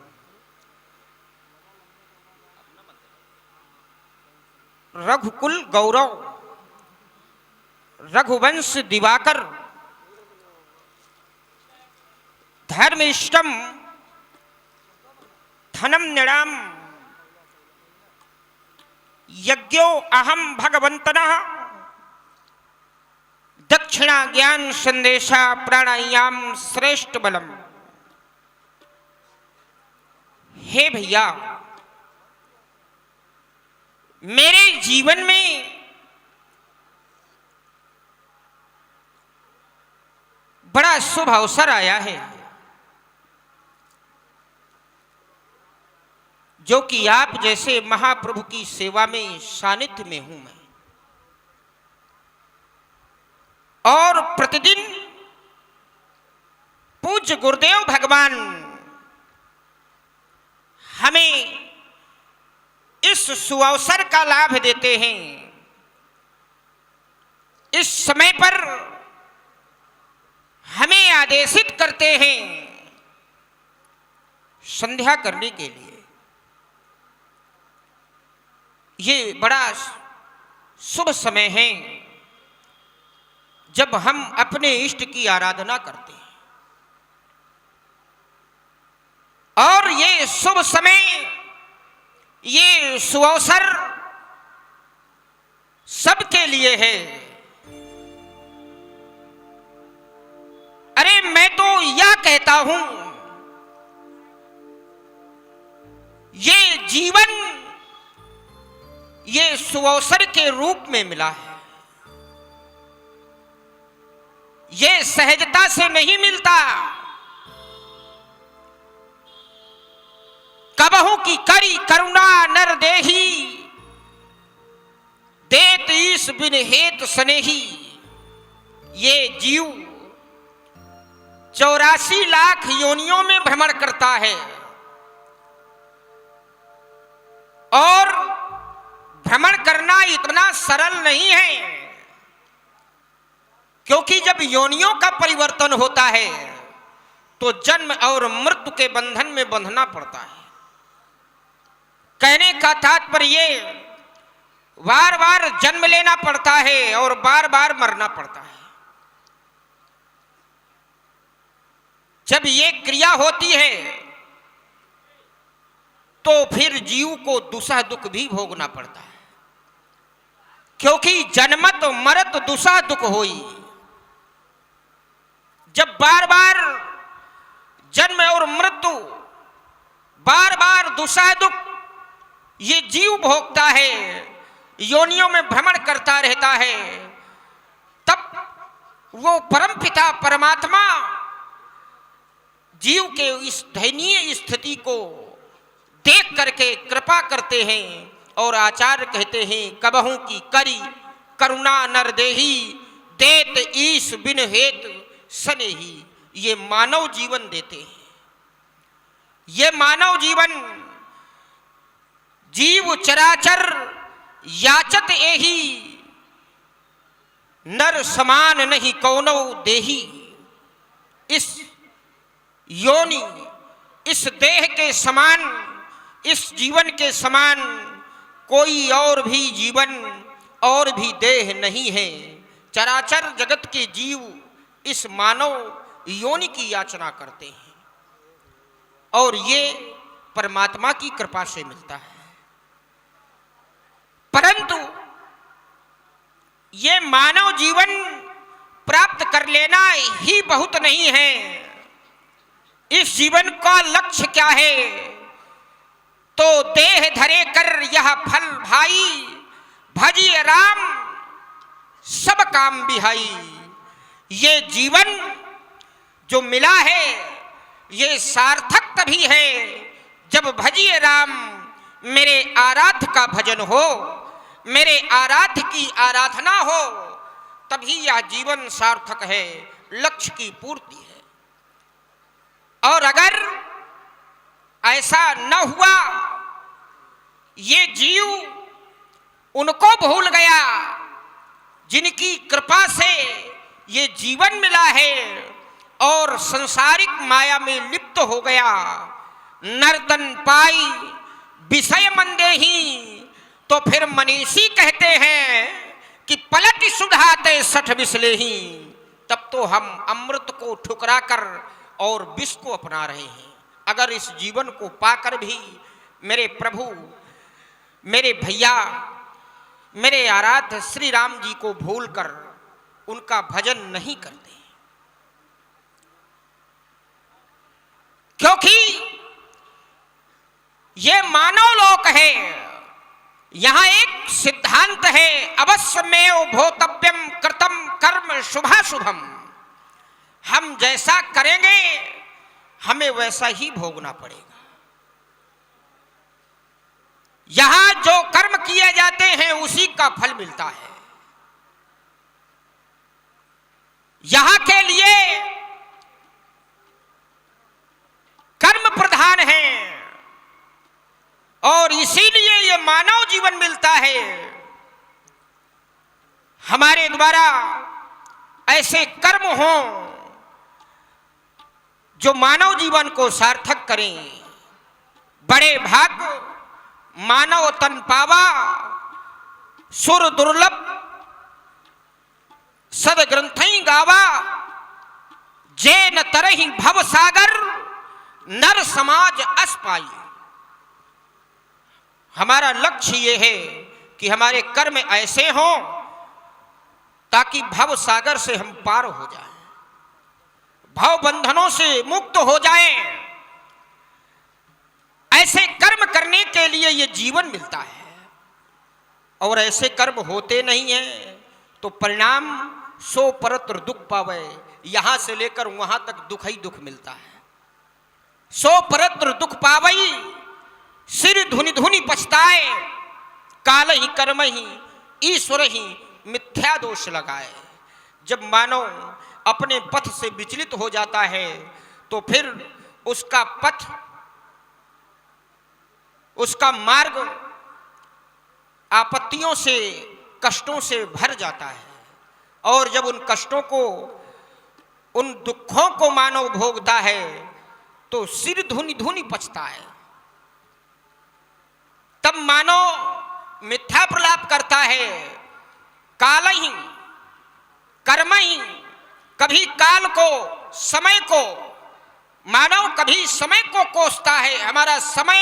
रघुकुल गौरव, रघुवंश दिवाकर, धर्मिष्टम धनम नृणाम, यज्ञो अहम भगवंतना, दक्षिणा ज्ञान संदेशा प्राणायाम श्रेष्ठ बलम। हे भैया, मेरे जीवन में बड़ा शुभ अवसर आया है, जो कि आप जैसे महाप्रभु की सेवा में सानिध्य में हूं मैं, और प्रतिदिन पूज्य गुरुदेव भगवान हमें इस सुअवसर का लाभ देते हैं। इस समय पर हमें आदेशित करते हैं संध्या करने के लिए। ये बड़ा शुभ समय है जब हम अपने इष्ट की आराधना करते हैं, और ये शुभ समय, ये सुअवसर सबके लिए है। अरे मैं तो यह कहता हूं, ये जीवन ये सुअवसर के रूप में मिला है, ये सहजता से नहीं मिलता। कबहू की करी करुणा नर देही, देत ईश बिन हेत स्नेही। ये जीव 84 लाख योनियों में भ्रमण करता है, और भ्रमण करना इतना सरल नहीं है, क्योंकि जब योनियों का परिवर्तन होता है तो जन्म और मृत्यु के बंधन में बंधना पड़ता है। कहने का तात्पर्य बार बार जन्म लेना पड़ता है और बार बार मरना पड़ता है। जब ये क्रिया होती है तो फिर जीव को दुसह दुख भी भोगना पड़ता है, क्योंकि जन्मत मरत दुसह दुख होई। जब बार बार जन्म और मृत्यु, बार बार दुसह दुख ये जीव भोगता है, योनियों में भ्रमण करता रहता है, तब वो परमपिता परमात्मा जीव के इस दयनीय स्थिति को देख करके कृपा करते हैं, और आचार्य कहते हैं कबहू की करी करुणा नर देही, देत ईश बिन हेत स्नेही। ये मानव जीवन देते हैं। ये मानव जीवन जीव चराचर याचत एही, नर समान नहीं कौनो देही। इस योनि, इस देह के समान, इस जीवन के समान कोई और भी जीवन और भी देह नहीं है। चराचर जगत के जीव इस मानव योनि की याचना करते हैं, और ये परमात्मा की कृपा से मिलता है। परंतु ये मानव जीवन प्राप्त कर लेना ही बहुत नहीं है। इस जीवन का लक्ष्य क्या है? तो देह धरे कर यह फल भाई, भजिए राम सब काम बिहाई। ये जीवन जो मिला है ये सार्थक तभी है जब भजिए राम, मेरे आराध्य का भजन हो, मेरे आराध्य की आराधना हो, तभी यह जीवन सार्थक है, लक्ष्य की पूर्ति है। और अगर ऐसा न हुआ, ये जीव उनको भूल गया जिनकी कृपा से ये जीवन मिला है, और संसारिक माया में लिप्त हो गया। नर्तन पाई विषय मंदेही, तो फिर मनीषी कहते हैं कि पलट सुधाते सठ विसलेही। तब तो हम अमृत को ठुकरा कर और विष को अपना रहे हैं। अगर इस जीवन को पाकर भी मेरे प्रभु, मेरे भैया, मेरे आराध्य श्री राम जी को भूलकर उनका भजन नहीं करते, क्योंकि ये मानव लोक है। यहां एक सिद्धांत है, अवश्यमेव भोतव्यम कृतम कर्म शुभाशुभम। हम जैसा करेंगे हमें वैसा ही भोगना पड़ेगा। यहां जो कर्म किए जाते हैं उसी का फल मिलता है। यहां के लिए कर्म प्रधान है और इसीलिए ये मानव जीवन मिलता है। हमारे द्वारा ऐसे कर्म हों जो मानव जीवन को सार्थक करें। बड़े भाग मानव तन पावा, सुर दुर्लभ सद ग्रंथई गावा। जे न तरही भव सागर, नर समाज अस पाई। हमारा लक्ष्य ये है कि हमारे कर्म ऐसे हों ताकि भव सागर से हम पार हो जाएं, भव बंधनों से मुक्त हो जाएं। ऐसे कर्म करने के लिए ये जीवन मिलता है और ऐसे कर्म होते नहीं हैं तो परिणाम सो परत्र दुख पावे। यहां से लेकर वहां तक दुख ही दुख मिलता है। सो परत्र दुख पावई, सिर धुनि धुनि पछताए। काल ही कर्म ही ईश्वर ही मिथ्या दोष लगाए। जब मानव अपने पथ से विचलित हो जाता है तो फिर उसका पथ, उसका मार्ग आपत्तियों से, कष्टों से भर जाता है। और जब उन कष्टों को, उन दुखों को मानव भोगता है तो सिर धुनि धुनि पछता है। तब मानव मिथ्या प्रलाप करता है। काल ही कर्म ही, कभी काल को, समय को, मानव कभी समय को कोसता है। हमारा समय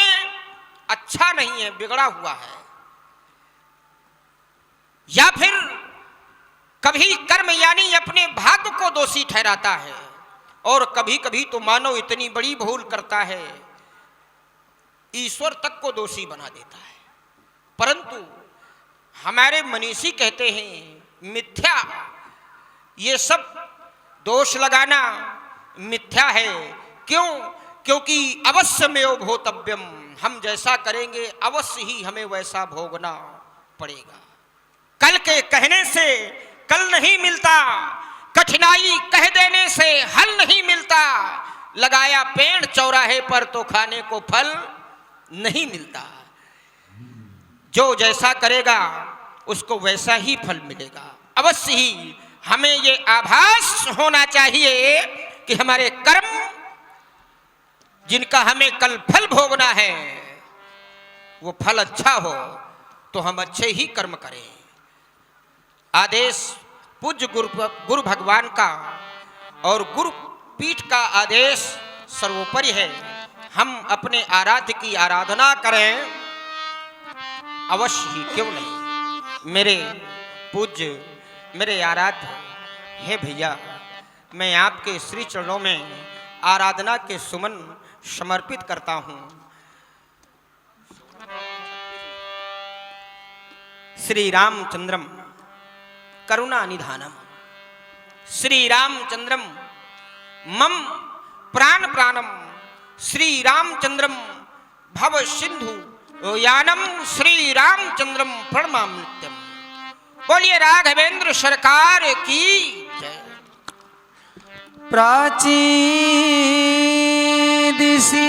अच्छा नहीं है, बिगड़ा हुआ है। या फिर कभी कर्म यानी अपने भाग्य को दोषी ठहराता है। और कभी कभी तो मानव इतनी बड़ी भूल करता है, ईश्वर तक को दोषी बना देता है। परंतु हमारे मनीषी कहते हैं मिथ्या, ये सब दोष लगाना मिथ्या है। क्यों? क्योंकि अवश्य में भोतव्यम, हम जैसा करेंगे अवश्य ही हमें वैसा भोगना पड़ेगा। कल के कहने से कल नहीं मिलता, कठिनाई कह देने से हल नहीं मिलता। लगाया पेड़ चौराहे पर तो खाने को फल नहीं मिलता। जो जैसा करेगा उसको वैसा ही फल मिलेगा। अवश्य ही हमें ये आभास होना चाहिए कि हमारे कर्म जिनका हमें कल फल भोगना है वो फल अच्छा हो तो हम अच्छे ही कर्म करें। आदेश पूज्य गुरु भगवान का और गुरु पीठ का आदेश सर्वोपरि है। हम अपने आराध्य की आराधना करें, अवश्य ही, क्यों नहीं। मेरे पूज्य, मेरे आराध्य हे भैया, मैं आपके श्री चरणों में आराधना के सुमन समर्पित करता हूं। श्री रामचंद्रम करुणा निधानम, श्री रामचंद्रम मम प्राण प्राणम, श्री रामचंद्रम भव सिंधु यानम, श्री रामचंद्रम प्रणमाम नित्यम। बोलिए राघवेंद्र सरकार की जय। प्राची दिशि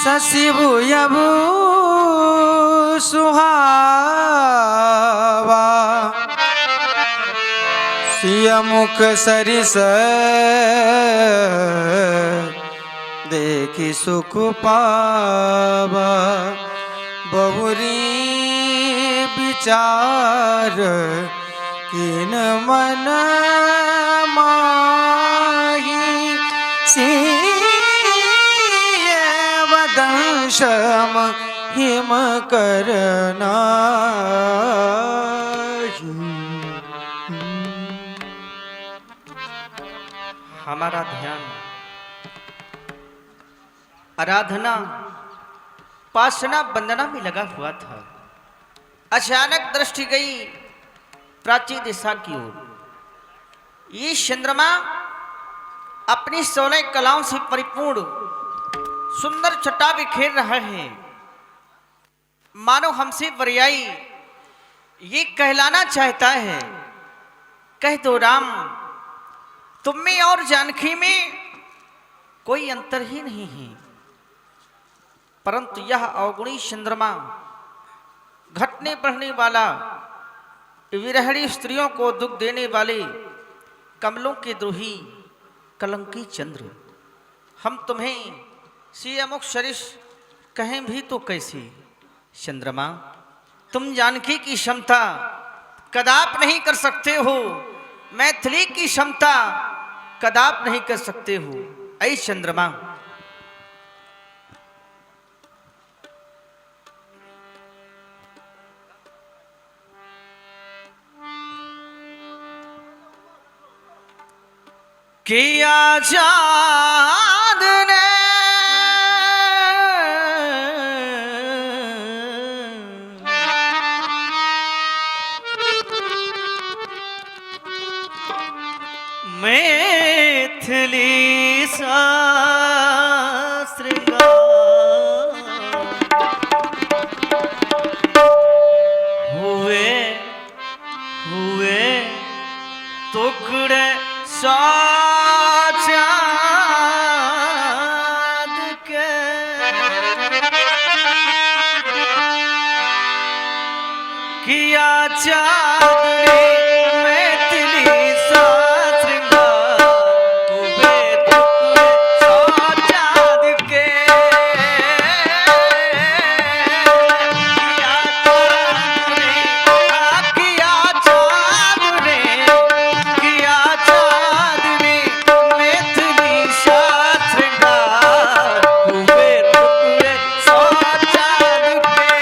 शशिभुयभू सुहावा, सिया मुख सरिस देखी सुख पावा बहुरी विचार किन मन माही सिय वदंशम हिम करना हमारा ध्यान आराधना उपासना वंदना में लगा हुआ था। अचानक दृष्टि गई प्राची दिशा की ओर। ये चंद्रमा अपनी 16 कलाओं से परिपूर्ण सुंदर छटा बिखेर रहा है। मानो हमसे पर्यायी ये कहलाना चाहता है, कह दो राम, तुम में और जानकी में कोई अंतर ही नहीं है। परंतु यह अवगुणी चंद्रमा घटने बढ़ने वाला, विरहणी स्त्रियों को दुख देने वाले, कमलों के द्रोही कलंकी चंद्र, हम तुम्हें सियामुख सरिस कहें भी तो कैसे। चंद्रमा, तुम जानकी की क्षमता कदाप नहीं कर सकते हो, मैथिली की क्षमता कदाप नहीं कर सकते हो। ऐ चंद्रमा, किया चाँद ने मैथिली शास्त्र हुए हुए टुकड़े चाँद के किया चाँद ने मैथिली शास्त्र हुए टुकड़े चाँद के किया चाँद ने किया चाँद ने मैथिली शास्त्र हुए टुकड़े चाँद के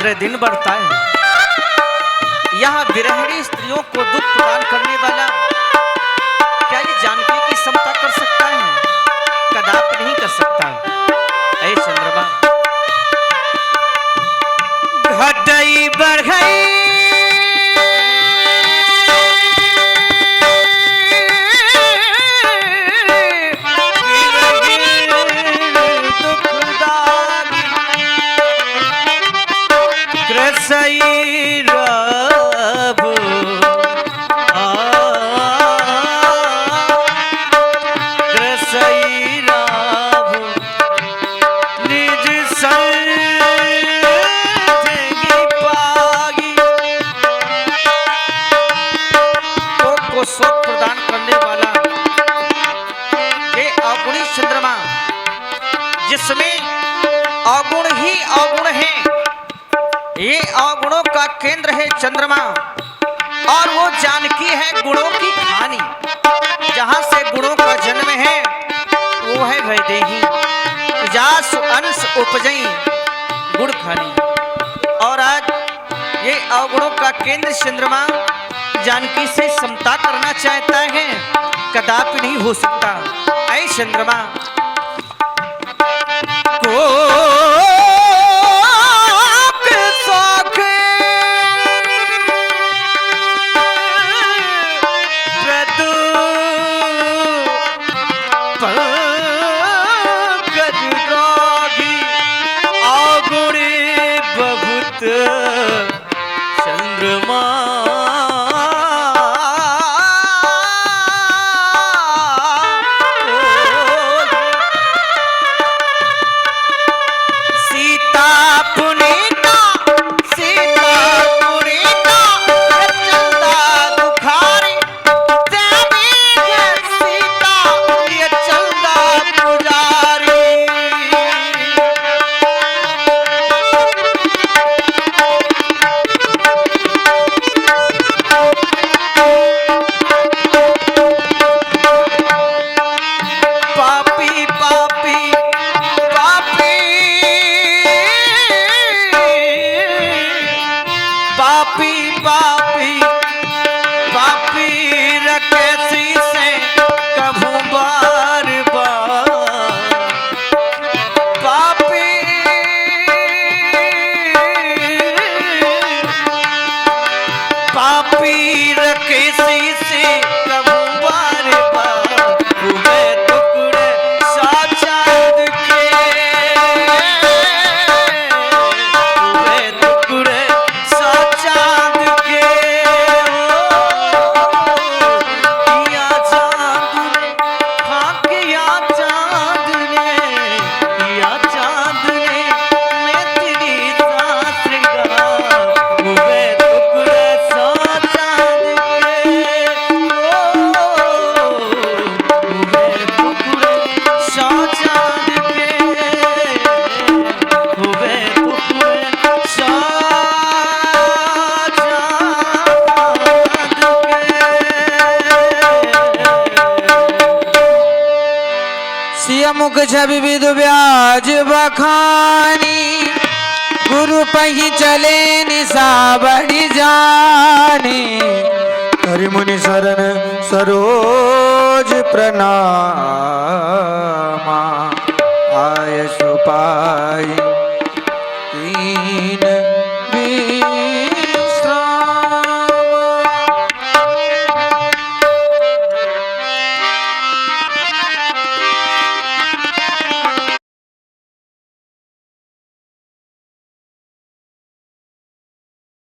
रात्रि दिन बढ़ता है। यह विरहिणी स्त्रियों को दुख प्रदान करने वाला क्या ये जानकी की समता कर सकता है? कदापि नहीं कर सकता। ऐ चंद्रमा घटई बढ़ई जिसमें अवगुण ही अवगुण है, ये अवगुणों का केंद्र है चंद्रमा, और वो जानकी है गुणों की खानी। जहां से गुणों का जन्म है वो है वैदेही। जासु अंश उपजई गुण खानी। और आज ये अवगुणों का केंद्र चंद्रमा जानकी से समता करना चाहता है, कदापि नहीं हो सकता। ऐ चंद्रमा मुख छवि विदु ब्याज बखानी, गुरु पही चले निशा बड़ी जानी। हरि मुनि शरण सरोज प्रणाम।